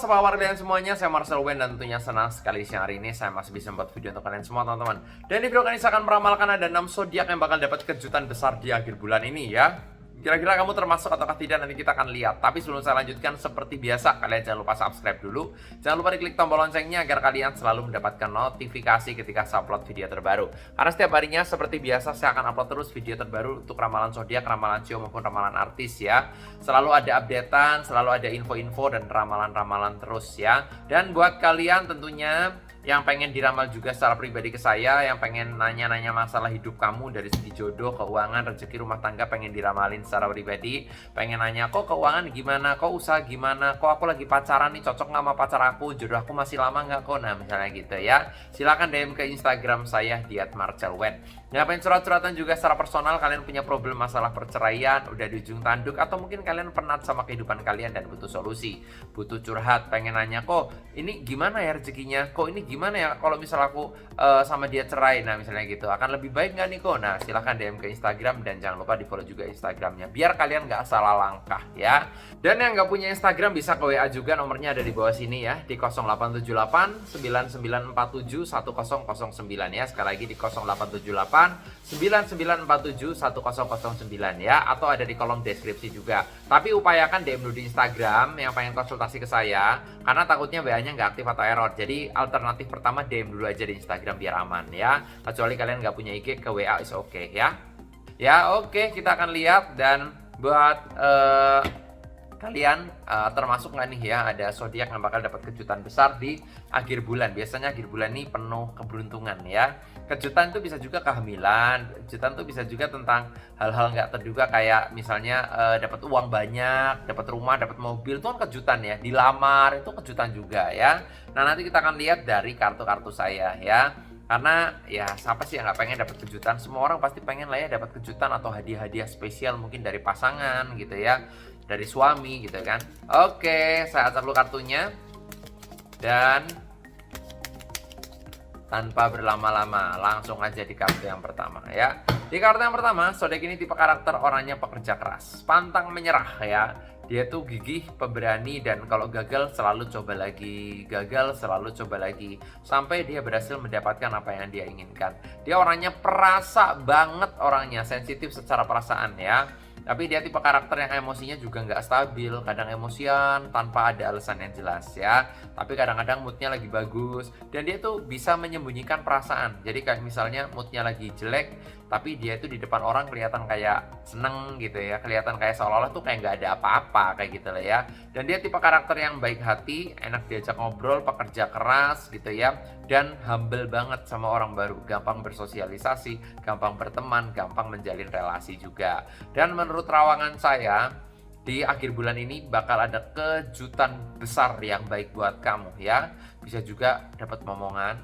apa kabar kalian semuanya? Saya Marcel Wen dan tentunya senang sekali siang hari ini saya masih bisa membuat video untuk kalian semua teman-teman. Dan di video kali ini saya akan meramalkan ada 6 zodiak yang bakal dapat kejutan besar di akhir bulan ini ya. Kira-kira kamu termasuk ataukah tidak, nanti kita akan lihat. Tapi sebelum saya lanjutkan, seperti biasa, kalian jangan lupa subscribe dulu. Jangan lupa diklik tombol loncengnya agar kalian selalu mendapatkan notifikasi ketika saya upload video terbaru. Karena setiap harinya seperti biasa saya akan upload terus video terbaru untuk ramalan zodiak, ramalan show maupun ramalan artis ya. Selalu ada updatean, selalu ada info-info dan ramalan-ramalan terus ya. Dan buat kalian tentunya yang pengen diramal juga secara pribadi ke saya, yang pengen nanya-nanya masalah hidup kamu dari segi jodoh, keuangan, rezeki, rumah tangga, pengen diramalin secara pribadi, pengen nanya kok keuangan gimana, kok usaha gimana, kok aku lagi pacaran nih, cocok nggak sama pacar aku, jodoh aku masih lama nggak kok, nah misalnya gitu ya, silahkan DM ke Instagram saya di @marcelwen. Ngapain curhat-curhatan juga secara personal, kalian punya problem masalah perceraian, udah di ujung tanduk, atau mungkin kalian penat sama kehidupan kalian dan butuh solusi, butuh curhat, pengen nanya kok ini gimana ya rezekinya, kok ini gimana ya kalau misal aku sama dia cerai, nah misalnya gitu, akan lebih baik nggak nih kok, nah silahkan DM ke Instagram dan jangan lupa di follow juga Instagramnya biar kalian nggak salah langkah ya. Dan yang nggak punya Instagram bisa ke WA juga, nomornya ada di bawah sini ya, di 0878 9947 1009 ya, sekali lagi di 0878 9947 1009 ya, atau ada di kolom deskripsi juga. Tapi upayakan DM dulu di Instagram yang pengen konsultasi ke saya, karena takutnya WA-nya nggak aktif atau error. Jadi alternatif pertama DM dulu aja di Instagram biar aman ya. Kecuali kalian nggak punya IG, ke WA is okay ya. Ya oke, kita akan lihat. Dan buat kalian termasuk nggak nih ya, ada zodiak yang bakal dapat kejutan besar di akhir bulan. Biasanya akhir bulan ini penuh keberuntungan ya. Kejutan itu bisa juga kehamilan, kejutan itu bisa juga tentang hal-hal nggak terduga, kayak misalnya dapat uang banyak, dapat rumah, dapat mobil, itu kan kejutan ya. Dilamar itu kejutan juga ya. Nah nanti kita akan lihat dari kartu-kartu saya ya. Karena ya siapa sih yang nggak pengen dapat kejutan? Semua orang pasti pengen lah ya dapat kejutan atau hadiah-hadiah spesial mungkin dari pasangan gitu ya, dari suami gitu kan. Oke, saya acak dulu kartunya. Dan tanpa berlama-lama langsung aja di kartu yang pertama ya. Di kartu yang pertama, zodiak ini tipe karakter orangnya pekerja keras, pantang menyerah ya. Dia tuh gigih, pemberani, dan kalau gagal selalu coba lagi, gagal selalu coba lagi, sampai dia berhasil mendapatkan apa yang dia inginkan. Dia orangnya perasa banget, orangnya sensitif secara perasaan ya. Tapi dia tipe karakter yang emosinya juga nggak stabil, kadang emosian tanpa ada alasan yang jelas ya. Tapi kadang-kadang moodnya lagi bagus, dan dia tuh bisa menyembunyikan perasaan. Jadi kayak misalnya moodnya lagi jelek, tapi dia tuh di depan orang kelihatan kayak seneng gitu ya, kelihatan kayak seolah-olah tuh kayak nggak ada apa-apa kayak gitu lah ya. Dan dia tipe karakter yang baik hati, enak diajak ngobrol, pekerja keras gitu ya, dan humble banget sama orang baru, gampang bersosialisasi, gampang berteman, gampang menjalin relasi juga. Dan menurut rawangan saya, di akhir bulan ini bakal ada kejutan besar yang baik buat kamu ya. Bisa juga dapat momongan,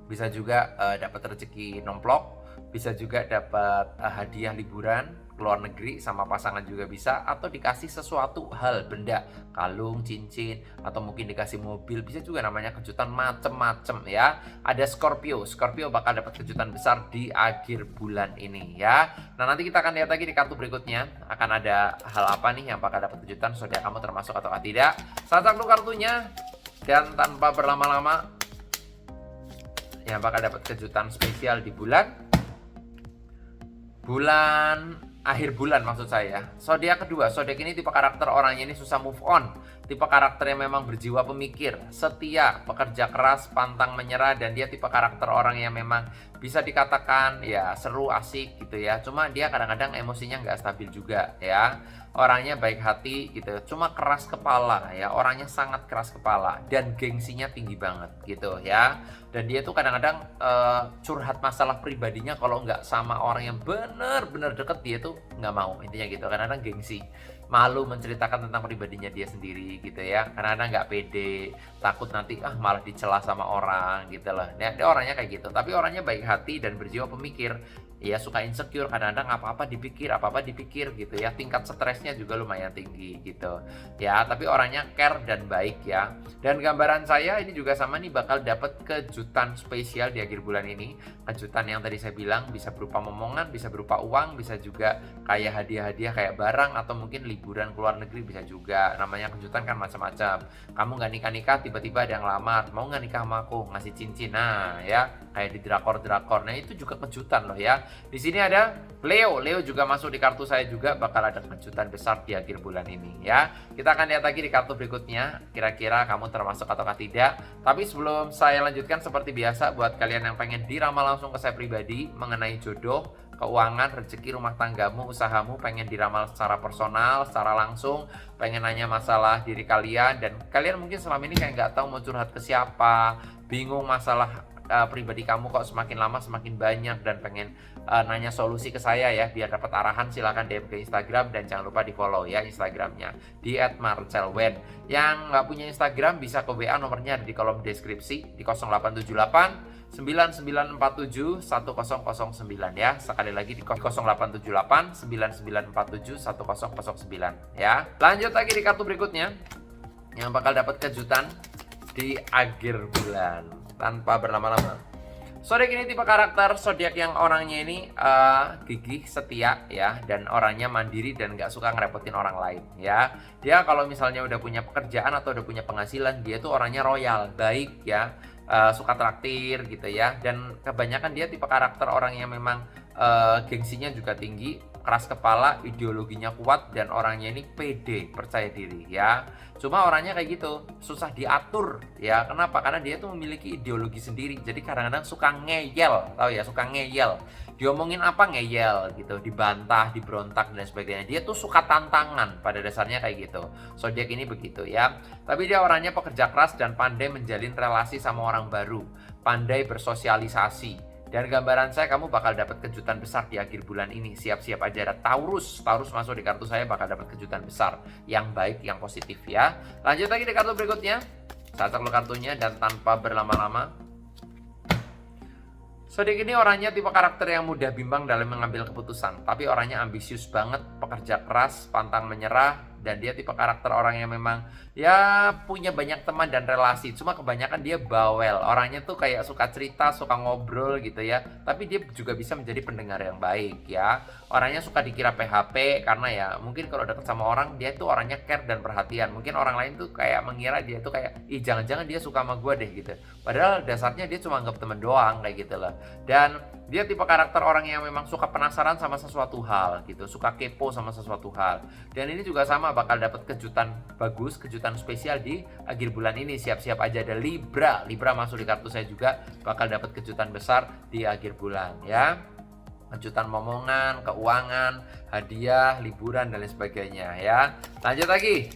bisa juga dapat rezeki nomplok, bisa juga dapat hadiah liburan ke luar negeri sama pasangan juga bisa, atau dikasih sesuatu hal benda, kalung, cincin, atau mungkin dikasih mobil, bisa juga, namanya kejutan macem-macem ya. Ada Scorpio bakal dapat kejutan besar di akhir bulan ini ya. Nah nanti kita akan lihat lagi di kartu berikutnya akan ada hal apa nih yang bakal dapat kejutan, zodiak kamu termasuk atau tidak. Sacak dulu kartunya, dan tanpa berlama-lama yang bakal dapat kejutan spesial di akhir bulan maksud saya. Zodiak kedua, zodiak ini tipe karakter orangnya ini susah move on, tipe karakter yang memang berjiwa pemikir, setia, pekerja keras, pantang menyerah, dan dia tipe karakter orang yang memang bisa dikatakan ya seru, asik gitu ya. Cuma dia kadang-kadang emosinya nggak stabil juga ya. Orangnya baik hati gitu, cuma keras kepala ya, orangnya sangat keras kepala dan gengsinya tinggi banget gitu ya. Dan dia tuh kadang-kadang curhat masalah pribadinya kalau nggak sama orang yang bener-bener deket, dia tuh nggak mau, intinya gitu. Kadang-kadang gengsi, malu menceritakan tentang pribadinya dia sendiri gitu ya. Kadang-kadang nggak pede, takut nanti malah dicela sama orang gitu loh. Dia orangnya kayak gitu, tapi orangnya baik hati dan berjiwa pemikir. Ya suka insecure, kadang-kadang apa-apa dipikir gitu ya. Tingkat stresnya juga lumayan tinggi gitu ya, tapi orangnya care dan baik ya. Dan gambaran saya ini juga sama nih, bakal dapat kejutan spesial di akhir bulan ini. kejutan yang tadi saya bilang bisa berupa momongan, bisa berupa uang, bisa juga kayak hadiah-hadiah kayak barang atau mungkin liburan ke luar negeri bisa juga. Namanya kejutan kan macam-macam. Kamu nggak nikah-nikah, tiba-tiba ada yang lamar, mau nggak nikah sama aku, ngasih cincin, nah ya kayak di drakor-drakor. Nah itu juga kejutan loh ya. Di sini ada Leo, Leo juga masuk di kartu saya juga, bakal ada kejutan besar di akhir bulan ini ya. Kita akan lihat lagi di kartu berikutnya, kira-kira kamu termasuk ataukah tidak. Tapi sebelum saya lanjutkan, seperti biasa buat kalian yang pengen diramal langsung ke saya pribadi mengenai jodoh, keuangan, rezeki, rumah tanggamu, usahamu, pengen diramal secara personal, secara langsung, pengen nanya masalah diri kalian, dan kalian mungkin selama ini kayak nggak tahu mau curhat ke siapa, bingung masalah pribadi kamu kok semakin lama semakin banyak, dan pengen nanya solusi ke saya ya biar dapat arahan, silahkan DM ke Instagram dan jangan lupa di follow ya Instagramnya di @marcelwen. Yang nggak punya Instagram bisa ke WA, nomornya ada di kolom deskripsi di 0878 9947 1009 ya. Sekali lagi di 0878 9947 1009 ya. Lanjut lagi di kartu berikutnya yang bakal dapat kejutan di akhir bulan tanpa berlama-lama. Zodiak ini tipe karakter zodiak yang orangnya ini gigih, setia ya, dan orangnya mandiri dan nggak suka ngerepotin orang lain ya. Dia kalau misalnya udah punya pekerjaan atau udah punya penghasilan, dia tuh orangnya royal, baik ya, suka traktir gitu ya, dan kebanyakan dia tipe karakter orang yang memang gengsinya juga tinggi, keras kepala, ideologinya kuat, dan orangnya ini pede, percaya diri ya. Cuma orangnya kayak gitu, susah diatur ya. Kenapa? Karena dia tuh memiliki ideologi sendiri. Jadi kadang-kadang suka ngeyel, tahu ya, suka ngeyel. Diomongin apa ngeyel gitu, dibantah, diberontak dan sebagainya. Dia tuh suka tantangan, pada dasarnya kayak gitu. Zodiak ini begitu ya. Tapi dia orangnya pekerja keras dan pandai menjalin relasi sama orang baru, pandai bersosialisasi. Dan gambaran saya, kamu bakal dapat kejutan besar di akhir bulan ini. Siap-siap aja, ada Taurus. Taurus masuk di kartu saya, bakal dapat kejutan besar yang baik, yang positif ya. Lanjut lagi di kartu berikutnya. Saya cek kartunya dan tanpa berlama-lama. Zodiak ini orangnya tipe karakter yang mudah bimbang dalam mengambil keputusan, tapi orangnya ambisius banget, pekerja keras, pantang menyerah, dan dia tipe karakter orang yang memang ya punya banyak teman dan relasi. Cuma kebanyakan dia bawel, orangnya tuh kayak suka cerita, suka ngobrol gitu ya, tapi dia juga bisa menjadi pendengar yang baik ya. Orangnya suka dikira PHP karena ya mungkin kalau deket sama orang dia tuh orangnya care dan perhatian. Mungkin orang lain tuh kayak mengira dia tuh kayak, ih jangan-jangan dia suka sama gue deh gitu, padahal dasarnya dia cuma anggap temen doang kayak gitu loh. Dan dia tipe karakter orang yang memang suka penasaran sama sesuatu hal gitu, suka kepo sama sesuatu hal. Dan ini juga sama, bakal dapat kejutan bagus, kejutan spesial di akhir bulan ini. Siap-siap aja, ada Libra. Libra masuk di kartu saya juga, bakal dapat kejutan besar di akhir bulan ya. Kejutan momongan, keuangan, hadiah, liburan dan lain sebagainya ya. Lanjut lagi.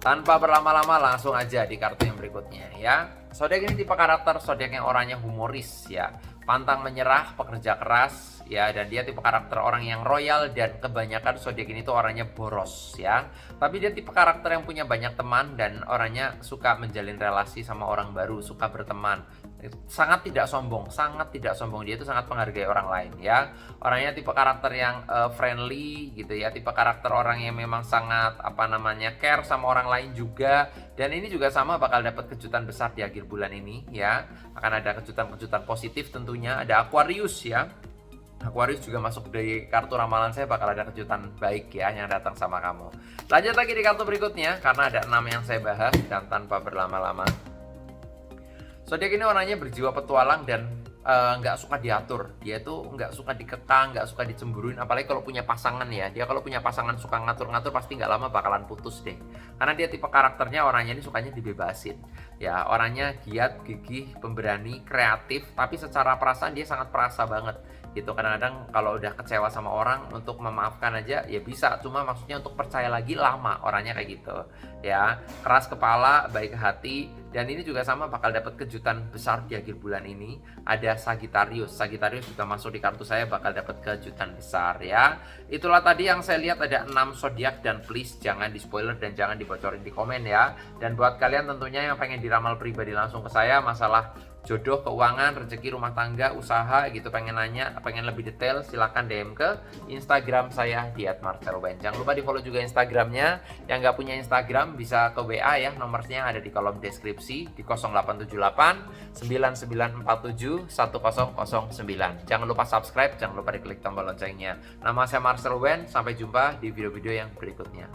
Tanpa berlama-lama langsung aja di kartu yang berikutnya ya. Zodiak ini tipe karakter zodiak yang orangnya humoris ya, pantang menyerah, pekerja keras ya, dan dia tipe karakter orang yang royal, dan kebanyakan zodiak ini tuh orangnya boros ya. Tapi dia tipe karakter yang punya banyak teman dan orangnya suka menjalin relasi sama orang baru, suka berteman. Sangat tidak sombong, sangat tidak sombong. Dia itu sangat menghargai orang lain ya. Orangnya tipe karakter yang friendly gitu ya, tipe karakter orang yang memang sangat care sama orang lain juga. Dan ini juga sama, bakal dapat kejutan besar di akhir bulan ini ya. Akan ada kejutan-kejutan positif tentunya. Ada Aquarius ya. Aquarius juga masuk di kartu ramalan saya, bakal ada kejutan baik ya yang datang sama kamu. Lanjut lagi di kartu berikutnya karena ada 6 yang saya bahas, dan tanpa berlama-lama. Zodiak ini orangnya berjiwa petualang dan nggak suka diatur. Dia tuh nggak suka dikekang, nggak suka dicemburuin. Apalagi kalau punya pasangan ya. Dia kalau punya pasangan suka ngatur-ngatur, pasti nggak lama bakalan putus deh. Karena dia tipe karakternya orangnya ini sukanya dibebasin. Ya, orangnya giat, gigih, pemberani, kreatif. Tapi secara perasaan dia sangat perasa banget. Gitu, kadang-kadang kalau udah kecewa sama orang, untuk memaafkan aja ya bisa, cuma maksudnya untuk percaya lagi lama, orangnya kayak gitu ya. Keras kepala, baik hati, dan ini juga sama, bakal dapat kejutan besar di akhir bulan ini. Ada Sagittarius juga masuk di kartu saya, bakal dapat kejutan besar ya. Itulah tadi yang saya lihat, ada 6 zodiak, dan please jangan di spoiler dan jangan dibocorin di komen ya. Dan buat kalian tentunya yang pengen diramal pribadi langsung ke saya masalah jodoh, keuangan, rezeki, rumah tangga, usaha gitu, pengen nanya, pengen lebih detail, silahkan DM ke Instagram saya di @marcelben. Jangan lupa di follow juga Instagramnya. Yang nggak punya Instagram bisa ke WA ya, nomornya ada di kolom deskripsi di 0878 9947 1009. Jangan lupa subscribe, jangan lupa diklik tombol loncengnya. Nama saya Marcel Wen, sampai jumpa di video-video yang berikutnya.